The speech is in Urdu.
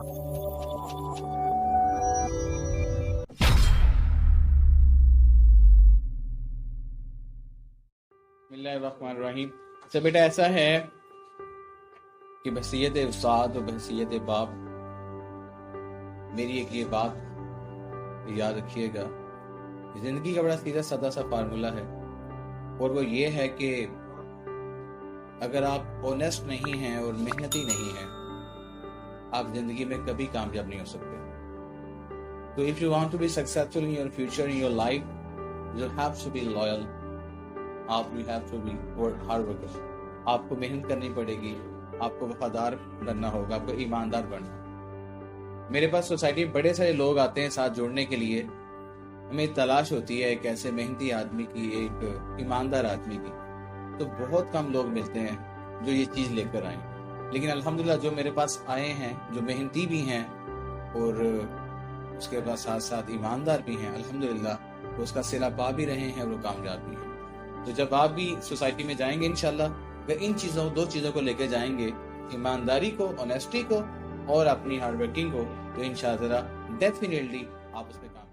بسم اللہ الرحمن الرحیم. تو بیٹا ایسا ہے کہ بحیثیت استاد و بحیثیت باپ میری ایک یہ بات یاد رکھیے گا. زندگی کا بڑا سیدھا سادہ سا فارمولہ ہے، اور وہ یہ ہے کہ اگر آپ اونیسٹ نہیں ہیں اور محنتی نہیں ہیں، آپ زندگی میں کبھی کامیاب نہیں ہو سکتے. تو if you want to be successful in your future, in your life, you have to be loyal. You have to be hard worker. آپ کو محنت کرنی پڑے گی، آپ کو وفادار بننا ہوگا، آپ کو ایماندار بننا. میرے پاس سوسائٹی میں بڑے سارے لوگ آتے ہیں ساتھ جوڑنے کے لیے. ہمیں تلاش ہوتی ہے ایک ایسے محنتی آدمی کی، ایک ایماندار آدمی کی. تو بہت کم لوگ ملتے ہیں جو یہ چیز لے کر آئیں. لیکن الحمدللہ جو میرے پاس آئے ہیں، جو محنتی بھی ہیں اور اس کے بعد ساتھ ساتھ ایماندار بھی ہیں، الحمدللہ وہ اس کا صلہ پا بھی رہے ہیں اور وہ کامیاب بھی ہیں. تو جب آپ بھی سوسائٹی میں جائیں گے انشاءاللہ، اگر ان دو چیزوں کو لے کے جائیں گے، ایمانداری کو، آنیسٹی کو، اور اپنی ہارڈ ورکنگ کو، تو انشاءاللہ ڈیفینیٹلی آپ اس میں کام